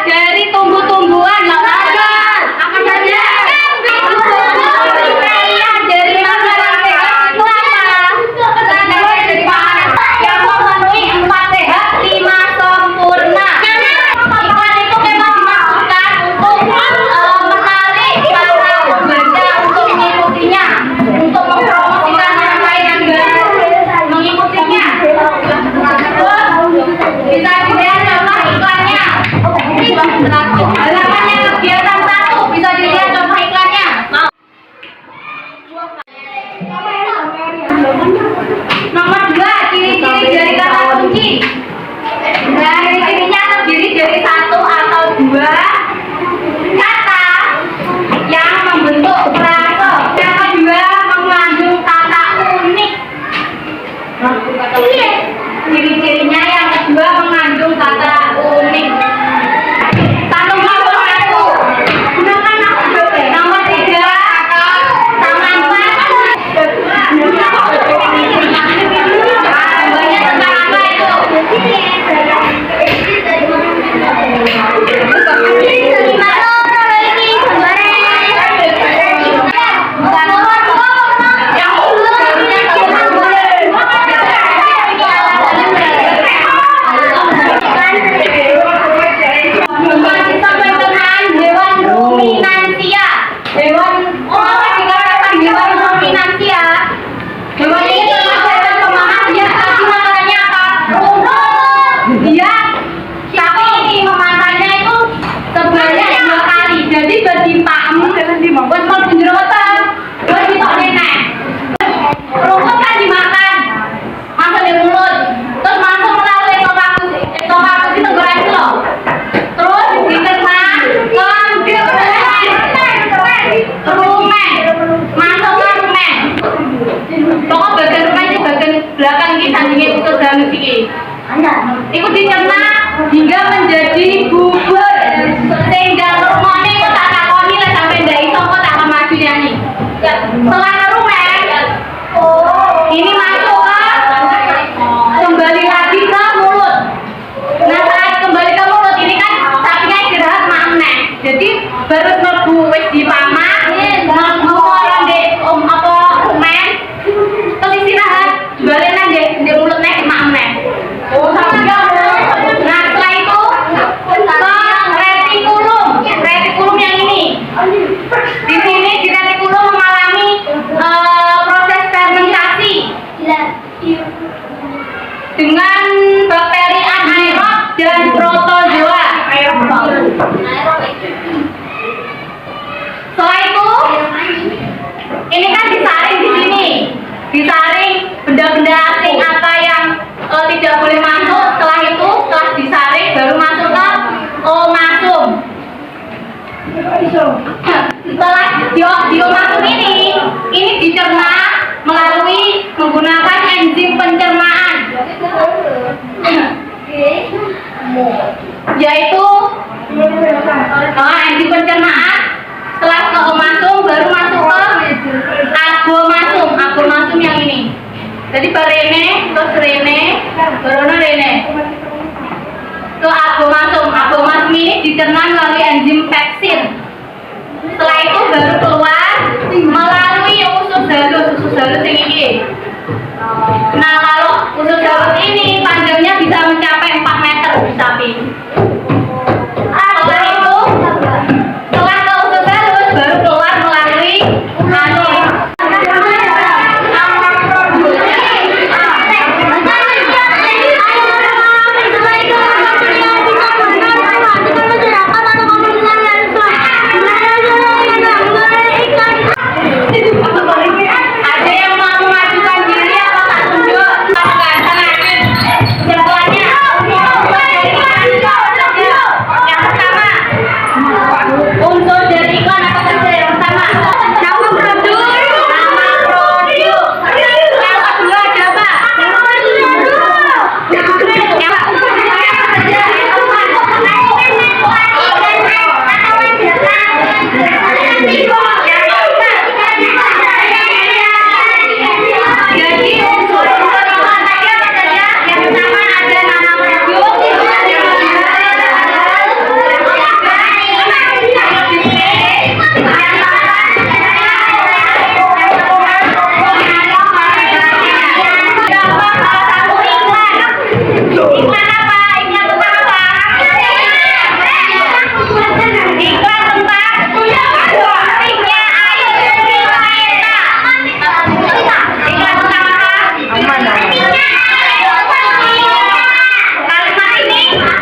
dari tumbuh-tumbuhan dari masyarakat itu apa? Yang memenuhi 4 sehat 5 sempurna. Iklan itu memang dimaksudkan untuk menarik para pembaca untuk mengikutinya, untuk mempromosikan orang lain juga mengikutinya. Bisa dilihat contoh iklannya. Halamannya kegiatan 1 bisa dilihat contoh iklannya. Nomor 2, ciri-ciri dari kata kunci. Nah, ciri-cirinya terdiri dari 1 atau 2 kata yang membentuk frase. Yang kedua, mengandung kata unik. Ciri-cirinya yang kedua mengandung kata unik. Satu nomor 1. Nomor 3 sama 4. Banyak tentang apa itu? Hewan ini termasuk hewan pemakan. Ya, tadi makanannya apa? Rumput. Dia tapi ini memakannya itu sebanyak 2 kali. Jadi berdimpakmu buat mau penjerotan. Buat ditok nenek. Rumput kan dimakan, masuk di mulut, terus masuk melalui esofagus. Esofagus itu gerak itu loh. Terus dicerna ke rumen, masuk ke rumen. Pokok bagian rumen itu bagian belakang ini sampingnya usus halus ini. Itu dicerna hingga menjadi bubur. Sehingga rumahnya itu tak takoni lah sampai ndak iso kok tak maju nyanyi. Setelah ke rumen, ini masuk ke kembali lagi ke mulut. Nah, saat kembali ke mulut ini kan sapinya istirahat maneh. Jadi baru mlebu wis dipamak, mlebu ora ndek apa rumen. Terus istirahat, balik nang ndek mulut nek maneh. Nah, setelah itu ke retikulum. Retikulum yang ini. Di sini di retikulum mengalami proses fermentasi dengan bakteri anaerob dan protozoa. Setelah itu, ini kan disaring di sini, disaring benda-benda asing apa yang tidak boleh masuk. Setelah itu, setelah disaring baru masuk ke omasum. Setelah diomasum ini dicerna melalui menggunakan enzim pencernaan, yaitu enzim pencernaan. Setelah ke omasum baru masuk ke agomasum. Agomasum yang ini. Jadi barene, terus rene, baru rene. Ke agomasum. Agomasum ini dicerna melalui enzim peksin. Setelah itu baru keluar melalui usus halus. Usus halus yang ini. Nah, kalau usus halus ini panjangnya bisa mencapai 4 meter di sapi. Setelah itu, setelah ke usus halus baru keluar melalui ada yang mau mengajukan diri apa tak tunjuk? Setelahnya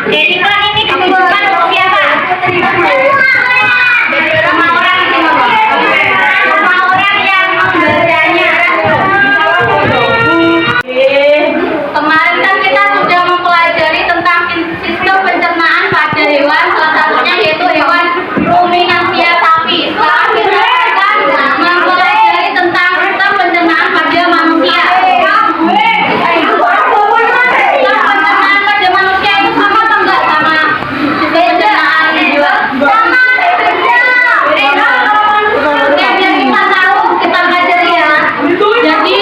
Jadi iklan ini ditujukan untuk siapa? Semua orang di sini. Semua orang yang membacanya. Kemarin kan kita sudah mempelajari tentang sistem pencernaan pada hewan, salah satunya yaitu hewan ruminansia sapi. Sekarang kita akan mempelajari tentang sistem pencernaan pada manusia. Sistem pencernaan pada manusia itu sama atau enggak sama sistem pencernaan hewan? Sama. Oke, biar kita tahu, kita pelajari ya. Jadi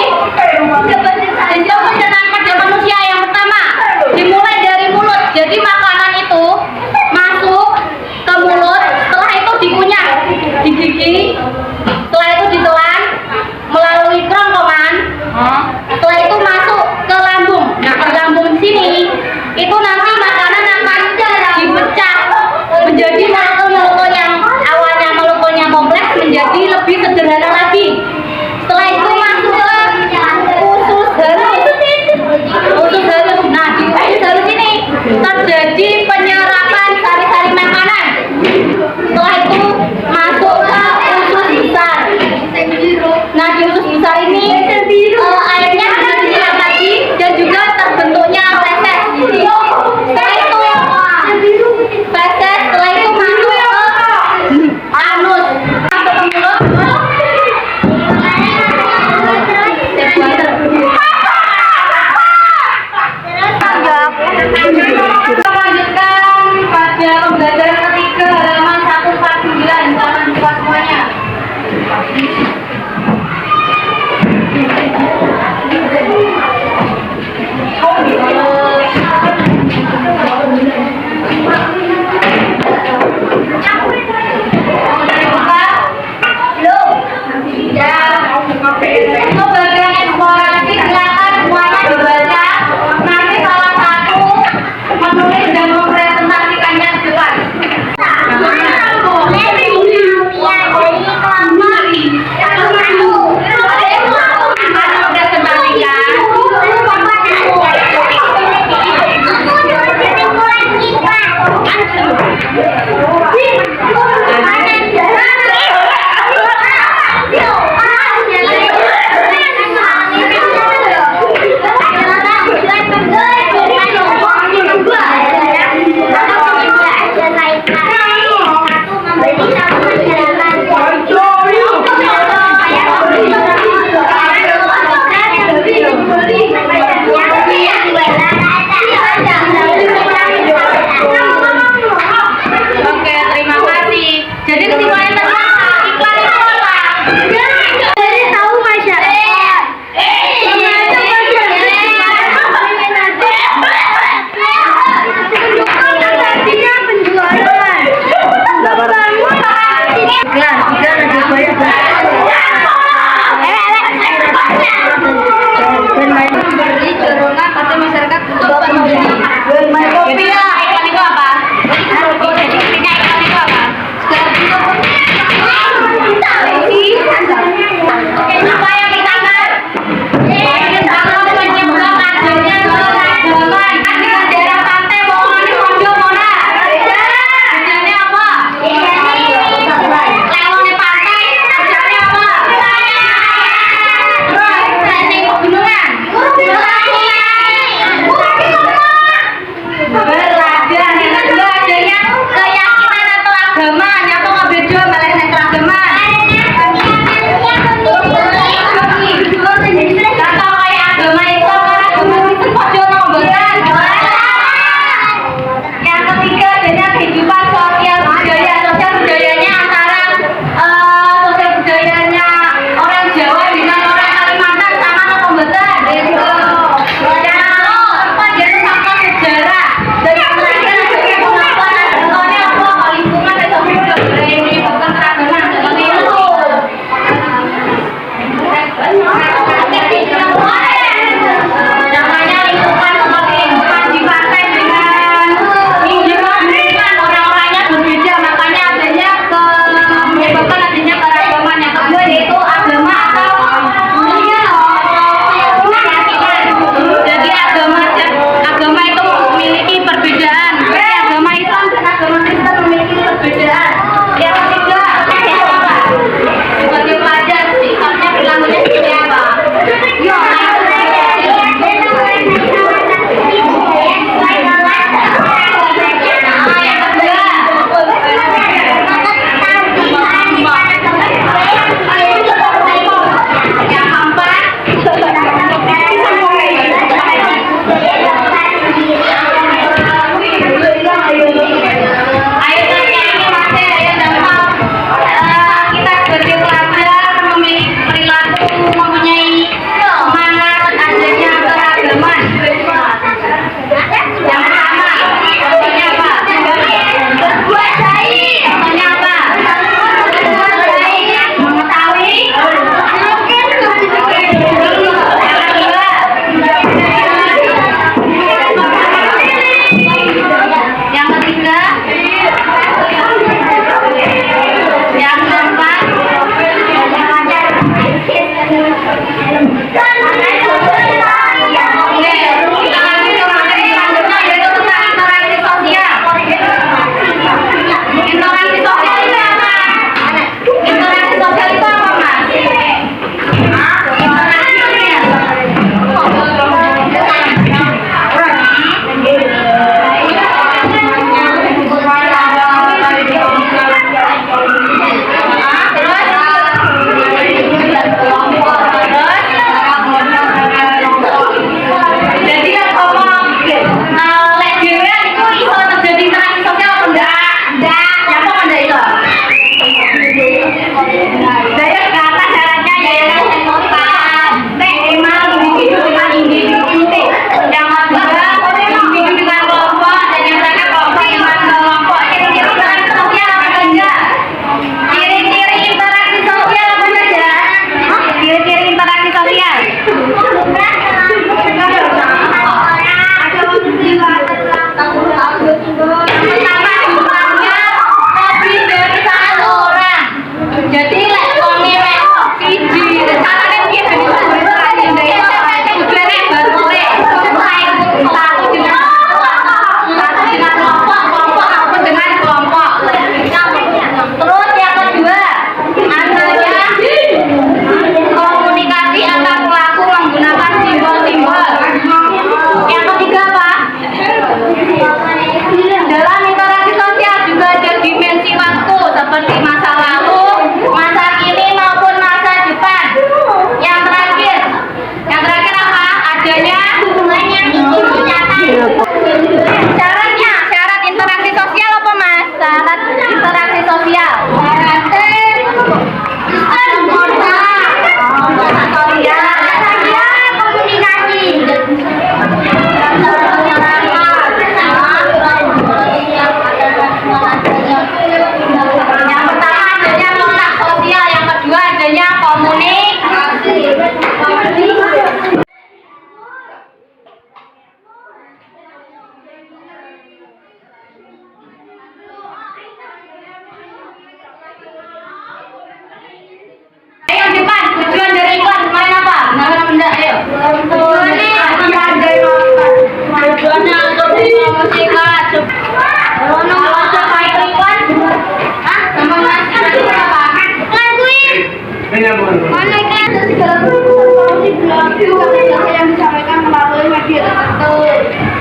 sistem pencernaan pada manusia yang pertama dimulai dari mulut. Jadi makanan itu masuk ke mulut, setelah itu dikunyah, digigit, setelah itu ditelan melalui kerongkongan, setelah itu masuk ke lambung. Nah, di lambung sini itu nanti makanan akan dipecah menjadi molekul-molekul yang awalnya molekulnya kompleks menjadi lebih sederhana lagi. Setelah itu masuk ke usus halus. Usus halus. Nah, di usus halus ini terjadi penyerapan sari-sari makanan. Setelah itu masuk ke usus besar. Nah, di usus besar ini airnya bisa diserap lagi dan juga terbentuknya feses. Setelah itu feses, setelah itu masuk ke anus, masuk ke mulut. Kita lanjutkan pada pembelajaran ketiga halaman 149. Jangan lupa semuanya. Untuk bagian eksplorasi silakan semuanya dibaca. Nanti salah satu menulis dan mempresentasikannya di depan. Oke, terima kasih. Jadi kesimpulannya tadi iklan itu apa? Jadi tahu masyarakat. Beri dorongan pada masyarakat untuk membeli. Jadi ya, iklan itu apa? Intinya iklan itu apa? Supaya kita kalau menyebabkan adanya keragaman, ada daerah pantai Wongonan Kondo Mona. Tujuannya apa? Lewone pantai, tujuannya apa? Training pegunungan. Berladang. Yang kedua adanya keyakinan atau agama, nyata nggak beda malah yang keragaman. Atau kayak agama Islam, agama Kristen pojok nomboran. Yang ketiga adanya kehidupan sosial budaya. Sosial budayanya antara sosial budayanya orang Jawa dengan orang Kalimantan sama atau pembetan. Yang faktor sejarah dan yang terakhir adanya pengakuan ada apa lingkungan dan enggak? Ayo. Tujuannya untuk promosi kelas. Ono masuk baik iklan. Hah? Sama masih berapa? Lakuin. Mana kan segala promosi yang disampaikan melalui media tertentu.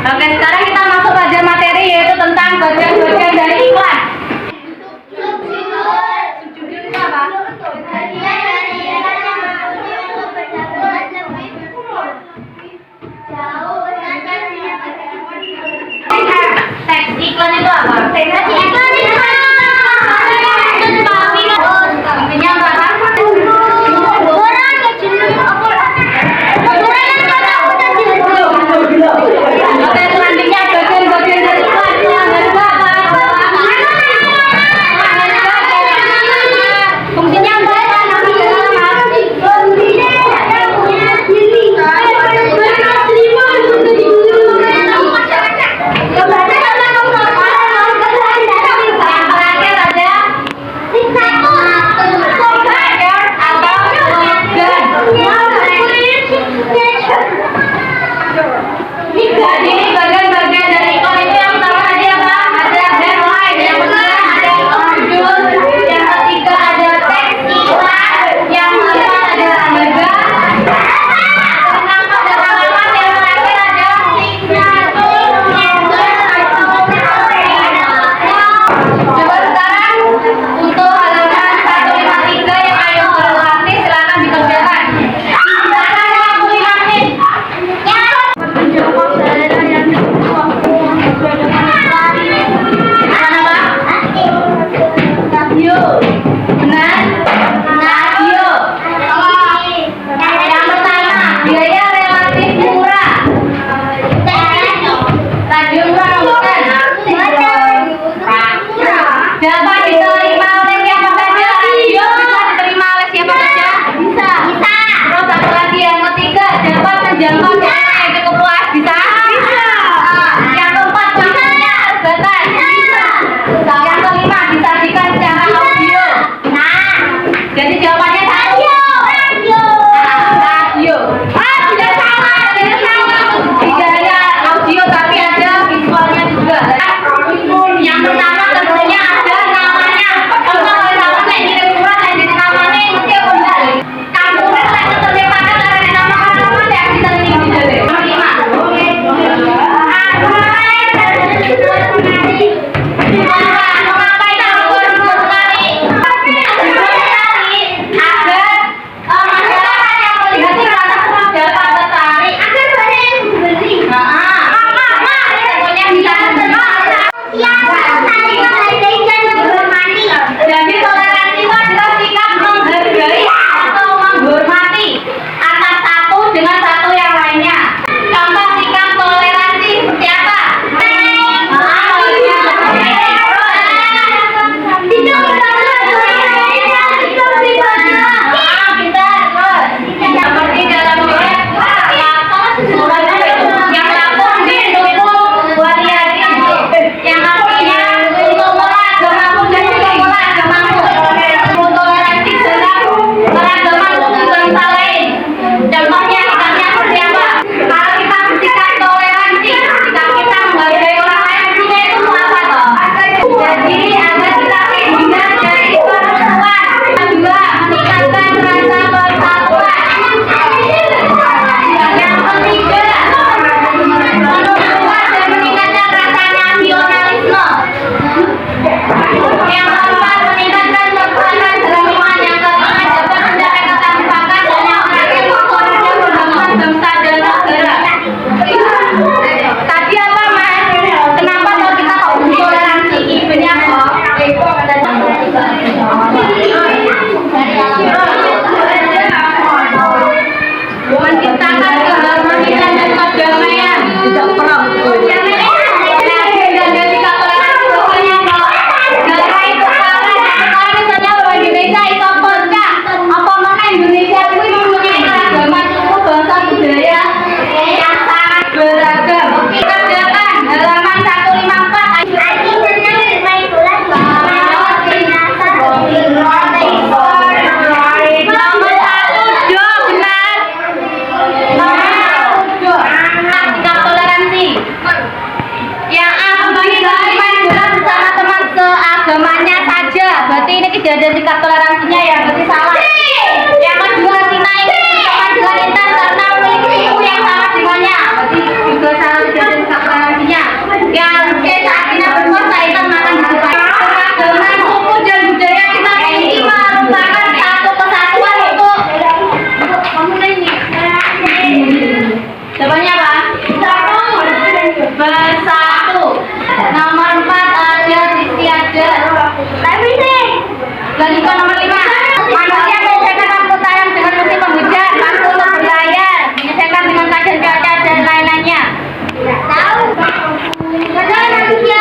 Oke, sekarang kita masuk pada materi yaitu tentang bagian-bagian dari iklan. Subjudul itu apa? tidak ada sikap toleransinya ya, berarti salah. Yang kedua, Tina ingin berteman dengan Intan karena memiliki suku yang sama dengannya, berarti juga salah, tidak ada sikap toleransinya. Yang C, saat Tina berpuasa Intan makan di depan. Keragaman suku dan budaya kita miliki merupakan satu kesatuan untuk jawabannya apa? Bersatu. Nomor 4 ada istiadat. Lanjutkan nomor 5. Manusia menyelesaikan putaran dengan mesin penghujan, waktu untuk berlayar, menyelesaikan dengan keadaan cuaca dan lain-lainnya. Tahu? Benar manusia.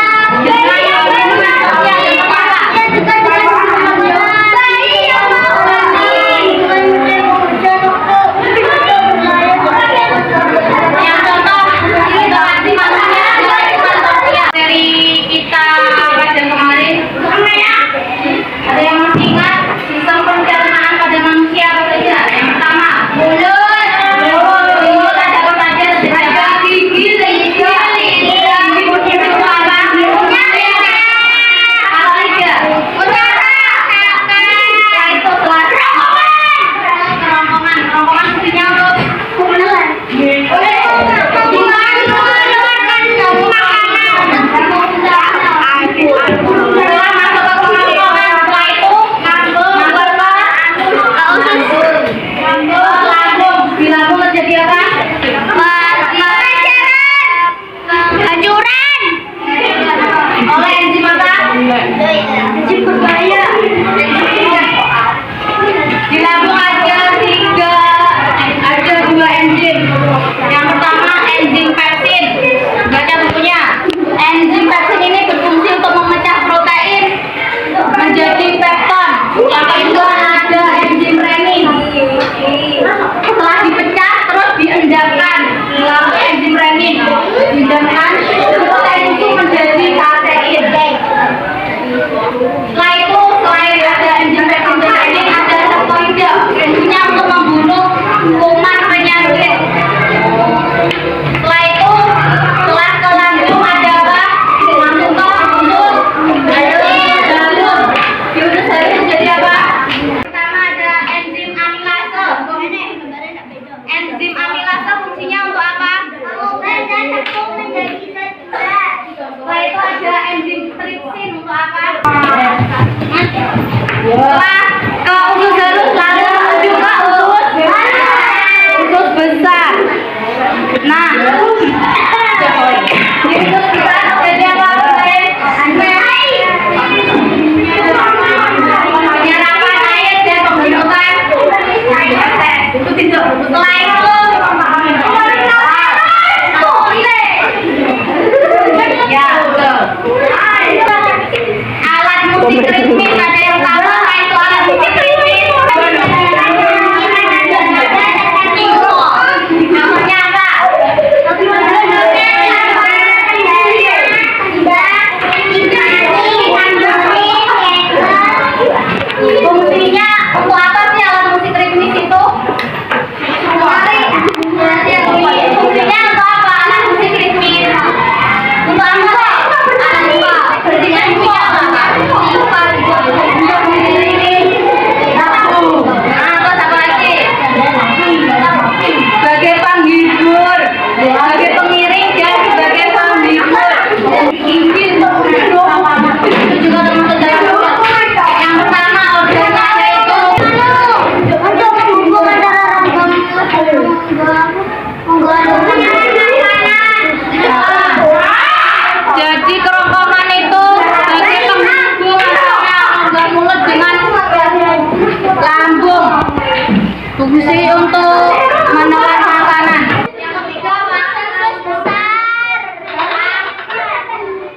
Fungsi untuk menelan makanan. Yang ketiga, makan terus besar.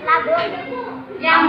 Labung. Yang